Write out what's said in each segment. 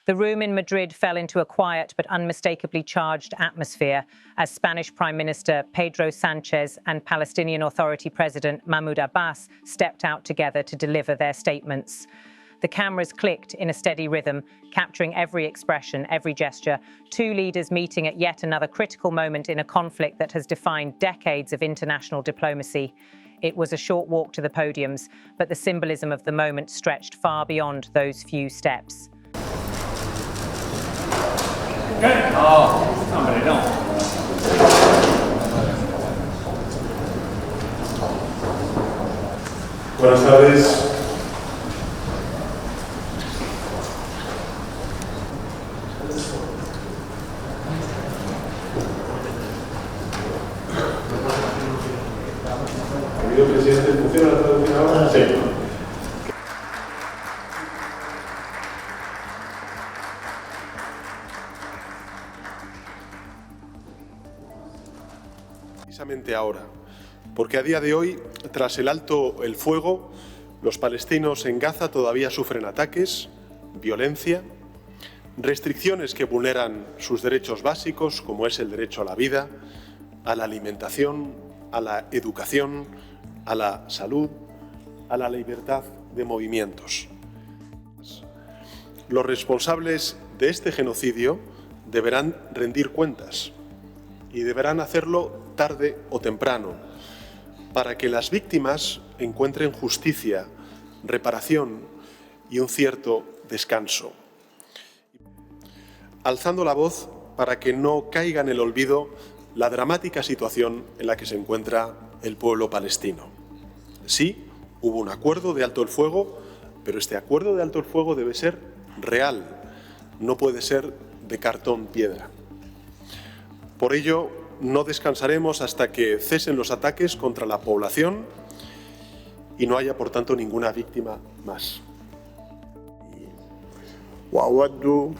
The room in Madrid fell into a quiet but unmistakably charged atmosphere as Spanish Prime Minister Pedro Sánchez and Palestinian Authority President Mahmoud Abbas stepped out together to deliver their statements. The cameras clicked in a steady rhythm, capturing every expression, every gesture, two leaders meeting at yet another critical moment in a conflict that has defined decades of international diplomacy. It was a short walk to the podiums, but the symbolism of the moment stretched far beyond those few steps. Buenas tardes. Querido presidente, ¿funciona la traducción ahora? Sí. Precisamente ahora, porque a día de hoy, tras el alto el fuego, los palestinos en Gaza todavía sufren ataques, violencia, restricciones que vulneran sus derechos básicos, como es el derecho a la vida, a la alimentación, a la educación, a la salud, a la libertad de movimientos. Los responsables de este genocidio deberán rendir cuentas y deberán hacerlo tarde o temprano, para que las víctimas encuentren justicia, reparación y un cierto descanso. Alzando la voz para que no caiga en el olvido la dramática situación en la que se encuentra el pueblo palestino. Sí, hubo un acuerdo de alto el fuego, pero este acuerdo de alto el fuego debe ser real, no puede ser de cartón piedra. Por ello, no descansaremos hasta que cesen los ataques contra la población y no haya, por tanto, ninguna víctima más. وأود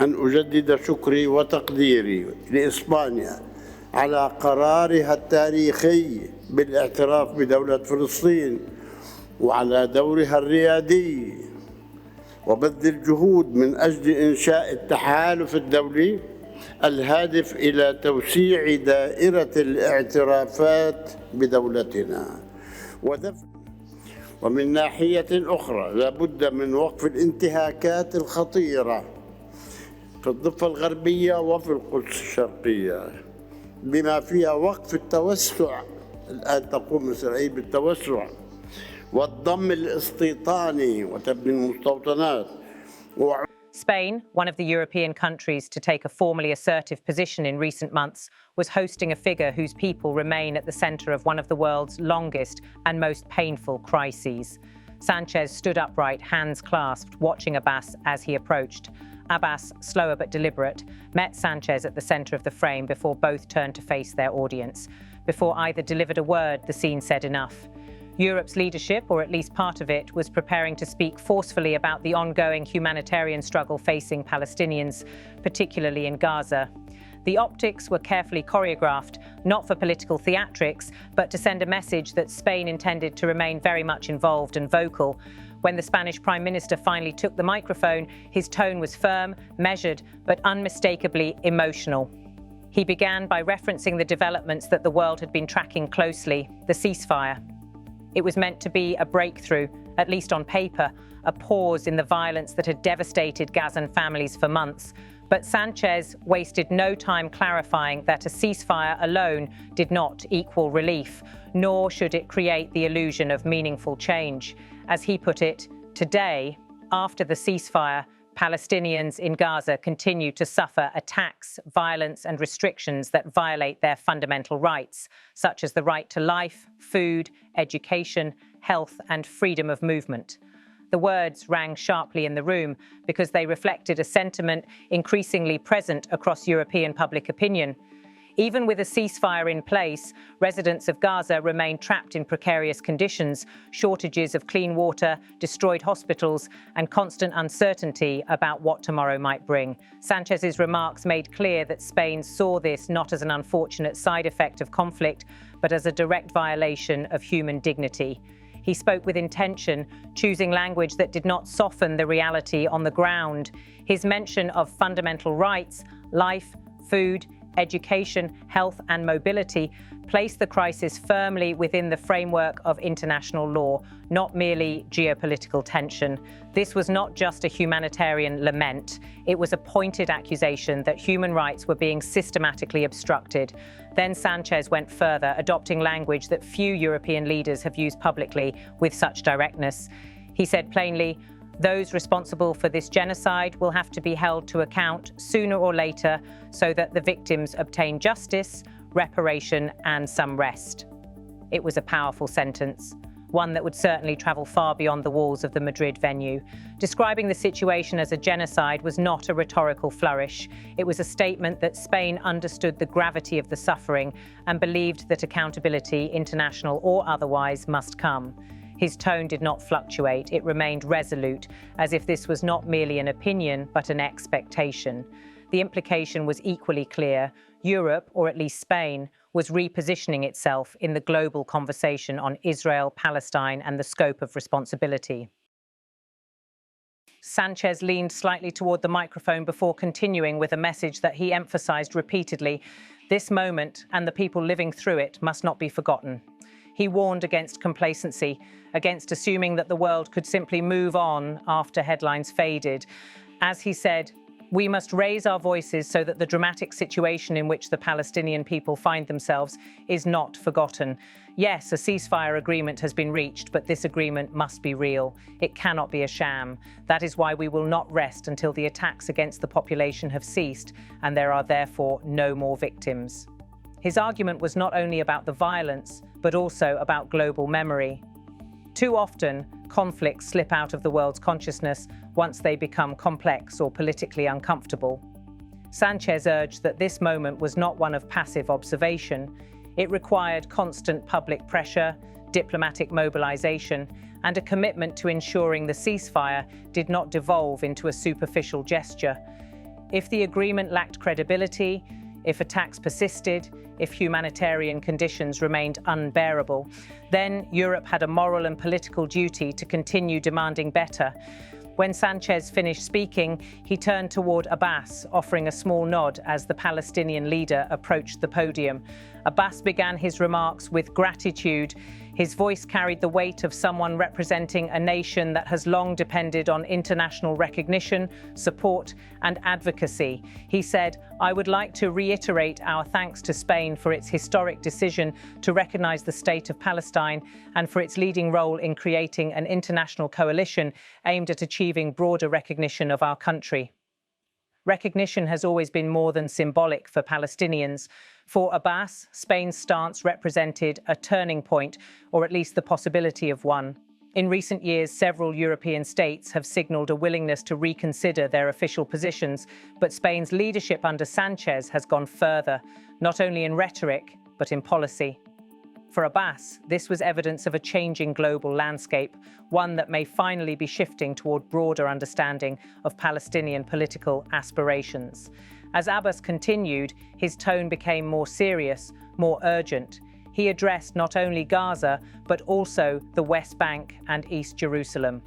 أن أجدد شكري وتقديري لإسبانيا على قرارها التاريخي بالاعتراف بدولة فلسطين وعلى دورها الريادي وبذل الجهود من أجل إنشاء التحالف الدولي الهادف إلى توسيع دائرة الاعترافات بدولتنا ومن ناحية أخرى لا بد من وقف الانتهاكات الخطيرة في الضفة الغربية وفي القدس الشرقية بما فيها وقف التوسع. الآن تقوم إسرائيل بالتوسع والضم الاستيطاني وتبني المستوطنات. Spain, one of the European countries to take a formally assertive position in recent months, was hosting a figure whose people remain at the centre of one of the world's longest and most painful crises. Sánchez stood upright, hands clasped, watching Abbas as he approached. Abbas, slower but deliberate, met Sánchez at the centre of the frame before both turned to face their audience. Before either delivered a word, the scene said enough. Europe's leadership, or at least part of it, was preparing to speak forcefully about the ongoing humanitarian struggle facing Palestinians, particularly in Gaza. The optics were carefully choreographed, not for political theatrics, but to send a message that Spain intended to remain very much involved and vocal. When the Spanish Prime Minister finally took the microphone, his tone was firm, measured, but unmistakably emotional. He began by referencing the developments that the world had been tracking closely, the ceasefire. It was meant to be a breakthrough, at least on paper, a pause in the violence that had devastated Gazan families for months. But Sánchez wasted no time clarifying that a ceasefire alone did not equal relief, nor should it create the illusion of meaningful change. As he put it, today, after the ceasefire, Palestinians in Gaza continue to suffer attacks, violence, and restrictions that violate their fundamental rights, such as the right to life, food, education, health, and freedom of movement. The words rang sharply in the room because they reflected a sentiment increasingly present across European public opinion. Even with a ceasefire in place, residents of Gaza remain trapped in precarious conditions, shortages of clean water, destroyed hospitals, and constant uncertainty about what tomorrow might bring. Sánchez's remarks made clear that Spain saw this not as an unfortunate side effect of conflict, but as a direct violation of human dignity. He spoke with intention, choosing language that did not soften the reality on the ground. His mention of fundamental rights, life, food, education, health and mobility placed the crisis firmly within the framework of international law, not merely geopolitical tension. This was not just a humanitarian lament. It was a pointed accusation that human rights were being systematically obstructed. Then Sanchez went further, adopting language that few European leaders have used publicly with such directness. He said plainly, "Those responsible for this genocide will have to be held to account sooner or later so that the victims obtain justice, reparation, and some rest." It was a powerful sentence, one that would certainly travel far beyond the walls of the Madrid venue. Describing the situation as a genocide was not a rhetorical flourish. It was a statement that Spain understood the gravity of the suffering and believed that accountability, international or otherwise, must come. His tone did not fluctuate. It remained resolute, as if this was not merely an opinion, but an expectation. The implication was equally clear. Europe, or at least Spain, was repositioning itself in the global conversation on Israel, Palestine, and the scope of responsibility. Sanchez leaned slightly toward the microphone before continuing with a message that he emphasized repeatedly. This moment, and the people living through it, must not be forgotten. He warned against complacency, against assuming that the world could simply move on after headlines faded. As he said, "We must raise our voices so that the dramatic situation in which the Palestinian people find themselves is not forgotten. Yes, a ceasefire agreement has been reached, but this agreement must be real. It cannot be a sham. That is why we will not rest until the attacks against the population have ceased, and there are therefore no more victims." His argument was not only about the violence, but also about global memory. Too often, conflicts slip out of the world's consciousness once they become complex or politically uncomfortable. Sanchez urged that this moment was not one of passive observation. It required constant public pressure, diplomatic mobilization, and a commitment to ensuring the ceasefire did not devolve into a superficial gesture. If the agreement lacked credibility, if attacks persisted, if humanitarian conditions remained unbearable, then Europe had a moral and political duty to continue demanding better. When Sanchez finished speaking, he turned toward Abbas, offering a small nod as the Palestinian leader approached the podium. Abbas began his remarks with gratitude. His voice carried the weight of someone representing a nation that has long depended on international recognition, support, and advocacy. He said, "I would like to reiterate our thanks to Spain for its historic decision to recognize the state of Palestine and for its leading role in creating an international coalition aimed at achieving broader recognition of our country." Recognition has always been more than symbolic for Palestinians. For Abbas, Spain's stance represented a turning point, or at least the possibility of one. In recent years, several European states have signaled a willingness to reconsider their official positions, but Spain's leadership under Sanchez has gone further, not only in rhetoric, but in policy. For Abbas, this was evidence of a changing global landscape, one that may finally be shifting toward broader understanding of Palestinian political aspirations. As Abbas continued, his tone became more serious, more urgent. He addressed not only Gaza, but also the West Bank and East Jerusalem,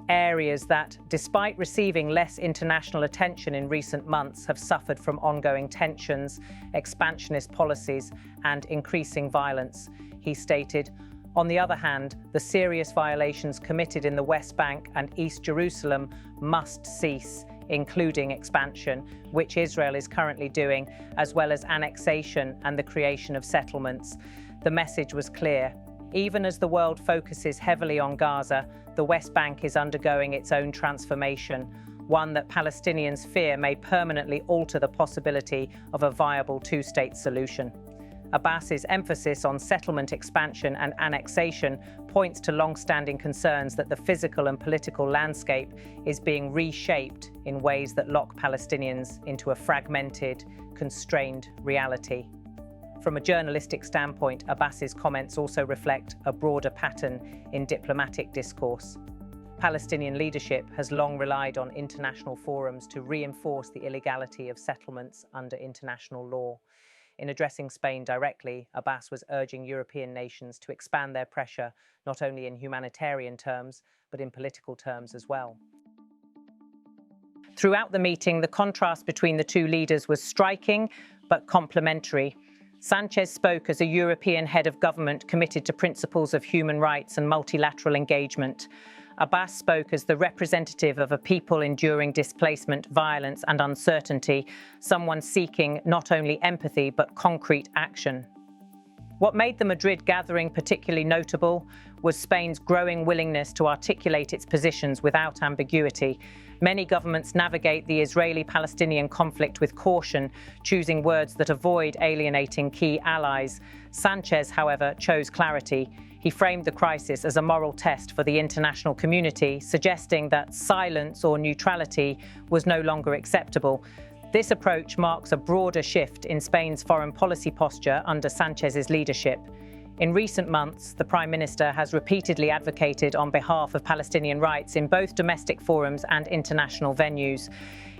areas that, despite receiving less international attention in recent months, have suffered from ongoing tensions, expansionist policies, and increasing violence. He stated, "On the other hand, the serious violations committed in the West Bank and East Jerusalem must cease, including expansion, which Israel is currently doing, as well as annexation and the creation of settlements." The message was clear. Even as the world focuses heavily on Gaza, the West Bank is undergoing its own transformation, one that Palestinians fear may permanently alter the possibility of a viable two-state solution. Abbas's emphasis on settlement expansion and annexation points to long-standing concerns that the physical and political landscape is being reshaped in ways that lock Palestinians into a fragmented, constrained reality. From a journalistic standpoint, Abbas's comments also reflect a broader pattern in diplomatic discourse. Palestinian leadership has long relied on international forums to reinforce the illegality of settlements under international law. In addressing Spain directly, Abbas was urging European nations to expand their pressure, not only in humanitarian terms, but in political terms as well. Throughout the meeting, the contrast between the two leaders was striking but complementary. Sánchez spoke as a European head of government committed to principles of human rights and multilateral engagement. Abbas spoke as the representative of a people enduring displacement, violence and uncertainty, someone seeking not only empathy but concrete action. What made the Madrid gathering particularly notable was Spain's growing willingness to articulate its positions without ambiguity. Many governments navigate the Israeli-Palestinian conflict with caution, choosing words that avoid alienating key allies. Sánchez, however, chose clarity. He framed the crisis as a moral test for the international community, suggesting that silence or neutrality was no longer acceptable. This approach marks a broader shift in Spain's foreign policy posture under Sánchez's leadership. In recent months, the Prime Minister has repeatedly advocated on behalf of Palestinian rights in both domestic forums and international venues.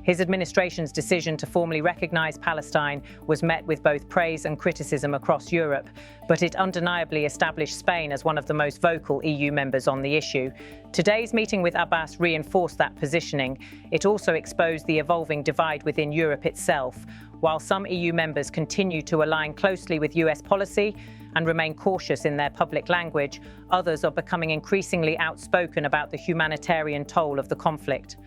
His administration's decision to formally recognise Palestine was met with both praise and criticism across Europe, but it undeniably established Spain as one of the most vocal EU members on the issue. Today's meeting with Abbas reinforced that positioning. It also exposed the evolving divide within Europe itself. While some EU members continue to align closely with US policy and remain cautious in their public language, others are becoming increasingly outspoken about the humanitarian toll of the conflict.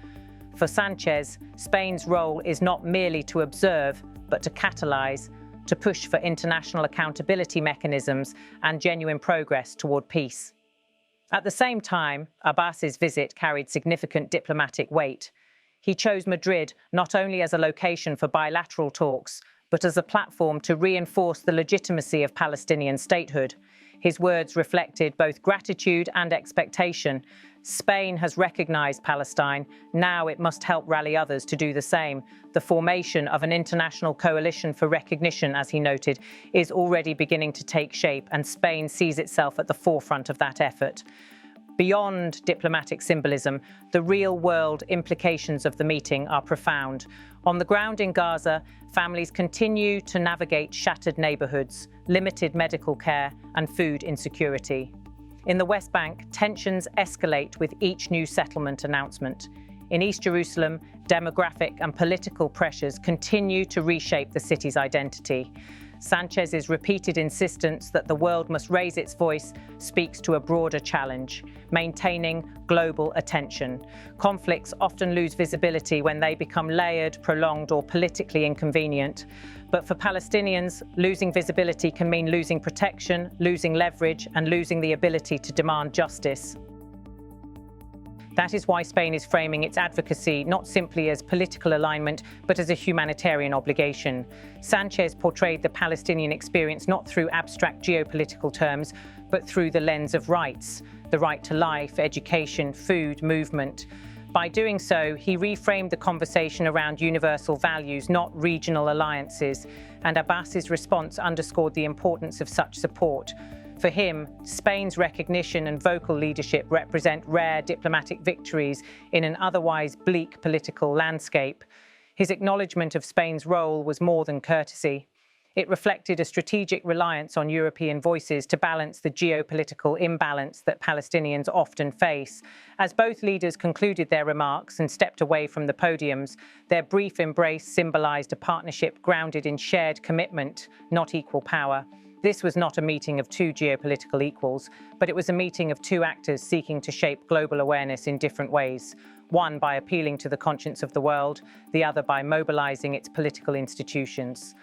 For Sánchez, Spain's role is not merely to observe, but to catalyse, to push for international accountability mechanisms and genuine progress toward peace. At the same time, Abbas's visit carried significant diplomatic weight. He chose Madrid not only as a location for bilateral talks, but as a platform to reinforce the legitimacy of Palestinian statehood. His words reflected both gratitude and expectation. Spain has recognized Palestine. Now it must help rally others to do the same. The formation of an international coalition for recognition, as he noted, is already beginning to take shape, and Spain sees itself at the forefront of that effort. Beyond diplomatic symbolism, the real-world implications of the meeting are profound. On the ground in Gaza, families continue to navigate shattered neighborhoods, limited medical care, and food insecurity. In the West Bank, tensions escalate with each new settlement announcement. In East Jerusalem, demographic and political pressures continue to reshape the city's identity. Sánchez's repeated insistence that the world must raise its voice speaks to a broader challenge: maintaining global attention. Conflicts often lose visibility when they become layered, prolonged, or politically inconvenient. But for Palestinians, losing visibility can mean losing protection, losing leverage, and losing the ability to demand justice. That is why Spain is framing its advocacy not simply as political alignment, but as a humanitarian obligation. Sánchez portrayed the Palestinian experience not through abstract geopolitical terms, but through the lens of rights: the right to life, education, food, movement. By doing so, he reframed the conversation around universal values, not regional alliances, and Abbas's response underscored the importance of such support. For him, Spain's recognition and vocal leadership represent rare diplomatic victories in an otherwise bleak political landscape. His acknowledgement of Spain's role was more than courtesy. It reflected a strategic reliance on European voices to balance the geopolitical imbalance that Palestinians often face. As both leaders concluded their remarks and stepped away from the podiums, their brief embrace symbolized a partnership grounded in shared commitment, not equal power. This was not a meeting of two geopolitical equals, but it was a meeting of two actors seeking to shape global awareness in different ways. One by appealing to the conscience of the world, the other by mobilizing its political institutions.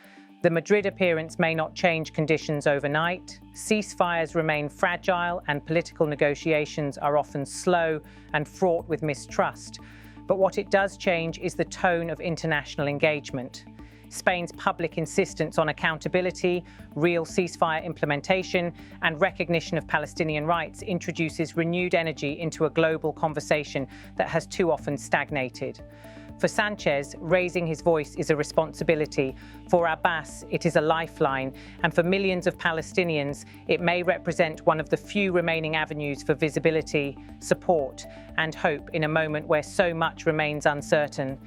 The Madrid appearance may not change conditions overnight. Ceasefires remain fragile, and political negotiations are often slow and fraught with mistrust. But what it does change is the tone of international engagement. Spain's public insistence on accountability, real ceasefire implementation, and recognition of Palestinian rights introduces renewed energy into a global conversation that has too often stagnated. For Sánchez, raising his voice is a responsibility. For Abbas, it is a lifeline. And for millions of Palestinians, it may represent one of the few remaining avenues for visibility, support, and hope in a moment where so much remains uncertain.